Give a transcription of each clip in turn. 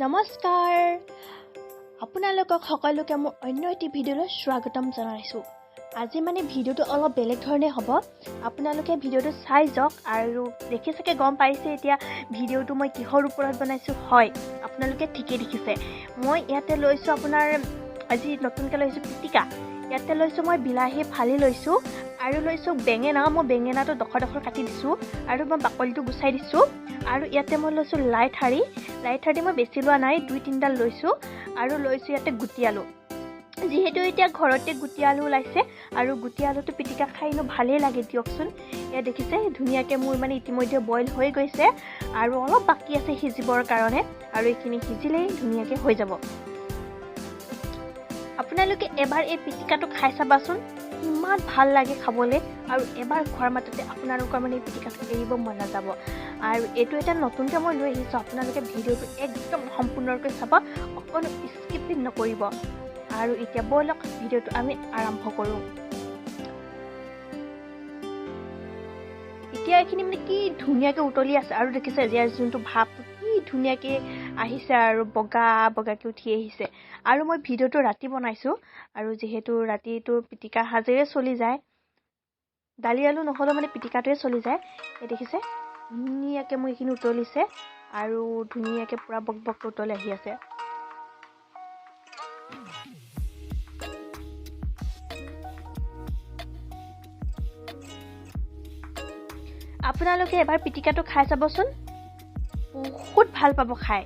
নমস্কাৰ আপোনালোকক সকলোকে মোৰ অন্য এটি ভিডিঅ'লৈ স্বাগতম জনাইছোঁ। আজি মানে ভিডিঅ'টো অলপ বেলেগ ধৰণে হ'ব। আপোনালোকে ভিডিঅ'টো চাই যাওক আৰু দেখি চাগে গম পাইছে এতিয়া ভিডিঅ'টো মই কিহৰ ওপৰত বনাইছোঁ। হয়, আপোনালোকে ঠিকেই দেখিছে। মই ইয়াতে লৈছোঁ আপোনাৰ আজি নতুনকৈ লৈছোঁ পিটিকা। ইয়াতে লৈছোঁ মই বিলাহী ফালি লৈছোঁ আৰু লৈছোঁ বেঙেনা। মই বেঙেনাটো ডখৰ কাটি দিছোঁ আৰু মই বাকলিটো গুচাই দিছোঁ। আৰু ইয়াতে মই লৈছোঁ লাই ঠাৰি মই বেছি লোৱা নাই, 2-3ডাল লৈছোঁ। আৰু লৈছোঁ ইয়াতে গুটি আলু। যিহেতু এতিয়া ঘৰতে গুটি আলু ওলাইছে আৰু গুটি আলুটো পিটিকা খাইনো ভালেই লাগে দিয়কচোন। এয়া দেখিছে ধুনীয়াকৈ মোৰ মানে ইতিমধ্যে বইল হৈ গৈছে আৰু অলপ বাকী আছে সিজিবৰ কাৰণে, আৰু এইখিনি সিজিলেই ধুনীয়াকৈ হৈ যাব। আপোনালোকে এবাৰ এই পিটিকাটো খাই চাবাচোন, ইমান ভাল লাগে খাবলৈ, আৰু এবাৰ খোৱাৰ মাত্ৰতে আপোনালোকৰ মানে এই পিটিকাটো এৰিব মন নাযাব। আৰু এইটো এটা নতুনকৈ মই লৈ আহিছোঁ, আপোনালোকে ভিডিঅ'টো একদম সম্পূৰ্ণকৈ চাব, অকণো স্কিপিং নকৰিব। আৰু এতিয়া ব'লক ভিডিঅ'টো আমি আৰম্ভ কৰোঁ। এতিয়া এইখিনি মানে কি ধুনীয়াকৈ উতলি আছে, আৰু দেখিছে ইয়াৰ যোনটো ভাপটো কি ধুনীয়াকৈ আহিছে আৰু বগাকৈ উঠি আহিছে। আৰু মই ভিডিঅ'টো ৰাতি বনাইছোঁ, আৰু যিহেতু ৰাতিটো পিটিকা সাজেৰে চলি যায়, দালি আলু নহ'লেও মানে পিটিকাটোৱে চলি যায়। এই দেখিছে ধুনীয়াকৈ মোৰ এইখিনি উতলিছে আৰু ধুনীয়াকৈ পূৰা বককৈ উতলি আহি আছে। আপোনালোকে এবাৰ পিটিকাটো খাই চাবচোন, বহুত ভাল পাব খাই।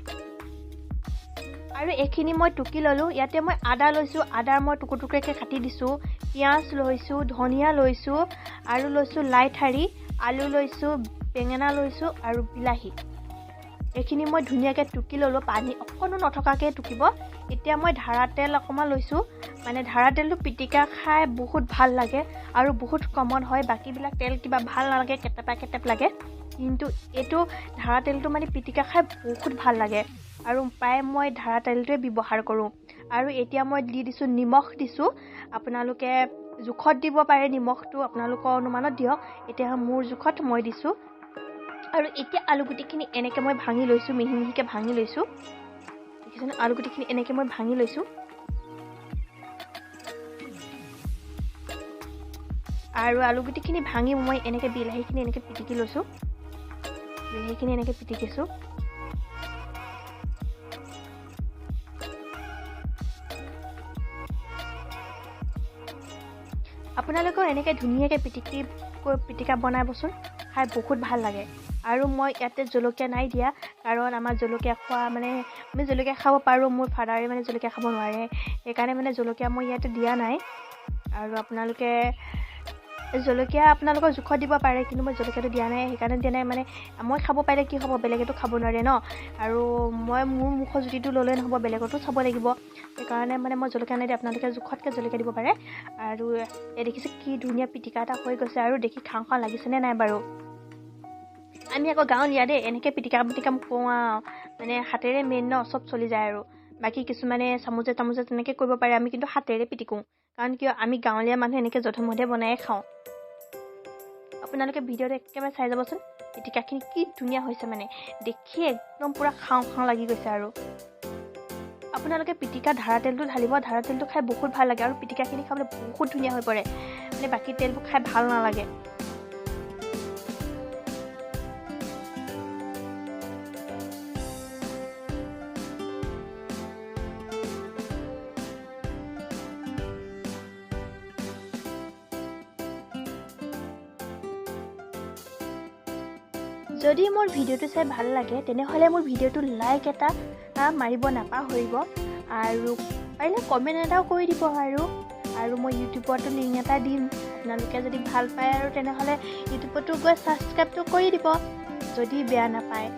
আৰু এইখিনি মই টুকি ল'লোঁ। ইয়াতে মই আদা লৈছোঁ, আদাৰ মই টুকুৰকৈ কাটি দিছোঁ। পিঁয়াজ লৈছোঁ, ধনিয়া লৈছোঁ, আৰু লৈছোঁ লাই ঠাৰি, আলু লৈছোঁ, বেঙেনা লৈছোঁ আৰু বিলাহী। এইখিনি মই ধুনীয়াকৈ টুকি ল'লোঁ, পানী অকণো নথকাকৈ টুকিব। এতিয়া মই ধাৰা তেল অকণমান লৈছোঁ, মানে ধাৰা তেলটো পিটিকা খাই বহুত ভাল লাগে আৰু বহুত কমন হয়। বাকীবিলাক তেল কিবা ভাল নালাগে, কেটেপ লাগে, কিন্তু এইটো ধাৰা তেলটো মানে পিটিকা খাই বহুত ভাল লাগে, আৰু প্ৰায় মই ধাৰা তেলটোৱে ব্যৱহাৰ কৰোঁ। আৰু এতিয়া মই দি দিছোঁ নিমখ দিছোঁ। আপোনালোকে জোখত দিব পাৰে, নিমখটো আপোনালোকৰ অনুমানত দিয়ক। এতিয়া মোৰ জোখত মই দিছোঁ। আৰু এতিয়া আলুগুটিখিনি এনেকৈ মই ভাঙি লৈছোঁ, মিহি মিহিকৈ ভাঙি লৈছোঁ। দেখিছেনে আলুগুটিখিনি এনেকৈ মই ভাঙি লৈছোঁ। আৰু আলুগুটিখিনি ভাঙি মই এনেকৈ বিলাহীখিনি এনেকৈ পিটিকি লৈছোঁ। বিলাহীখিনি এনেকৈ পিটিকিছোঁ। আপোনালোকেও এনেকৈ ধুনীয়াকৈ পিটিকা বনাবচোন, খাই বহুত ভাল লাগে। আৰু মই ইয়াতে জলকীয়া নাই দিয়া, কাৰণ আমাৰ জলকীয়া খোৱা মানে আমি জলকীয়া খাব পাৰোঁ, মোৰ ফাদাৰে মানে জলকীয়া খাব নোৱাৰে, সেইকাৰণে মানে জলকীয়া মই ইয়াতে দিয়া নাই। আৰু আপোনালোকে জলকীয়া আপোনালোকৰ জোখত দিব পাৰে, কিন্তু মই জলকীয়াটো দিয়া নাই, সেইকাৰণে দিয়া নাই। মানে মই খাব পাৰিলে কি হ'ব, বেলেগেতো খাব নোৱাৰে ন, আৰু মই মোৰ মুখৰ জুতিটো ল'লে নহ'ব, বেলেগতো চাব লাগিব, সেইকাৰণে মানে মই জলকীয়া নাই দিয়া। আপোনালোকে জোখতকৈ জলকীয়া দিব পাৰে। আৰু এই দেখিছে কি ধুনীয়া পিটিকা এটা হৈ গৈছে, আৰু দেখি খাওঁ লাগিছেনে নাই বাৰু। আমি আকৌ গাঁৱলীয়া দেই, এনেকৈ পিটিকা কৰোঁ মানে হাতেৰে মেইন ন, চব চলি যায়। আৰু বাকী কিছুমানে চামুচে তেনেকৈ কৰিব পাৰে, আমি কিন্তু হাতেৰে পিটিকোঁ, কাৰণ কিয় আমি গাঁৱলীয়া মানুহ এনেকৈ যধে-মধে বনায়ে খাওঁ। আপোনালোকে ভিডিঅ'টো একেবাৰে চাই যাবচোন, পিটিকাখিনি কি ধুনীয়া হৈছে, মানে দেখি একদম পূৰা খাওঁ লাগি গৈছে। আৰু আপোনালোকে পিটিকা ধাৰা তেলটো ঢালিব, ধাৰা তেলটো খাই বহুত ভাল লাগে, আৰু পিটিকাখিনি খাবলৈ বহুত ধুনীয়া হৈ পৰে, মানে বাকী তেলবোৰ খাই ভাল নালাগে। যদি মোৰ ভিডিঅ'টো চাই ভাল লাগে, তেনেহ'লে মোৰ ভিডিঅ'টো লাইক এটা মাৰিব নাপাহৰিব, আৰু পাৰিলে কমেণ্ট এটাও কৰি দিব। আৰু মই ইউটিউবতো লিংক এটা দিম, আপোনালোকে যদি ভাল পায় আৰু তেনেহ'লে ইউটিউবতো গৈ ছাবস্ক্ৰাইবটো কৰি দিব, যদি বেয়া নাপায়।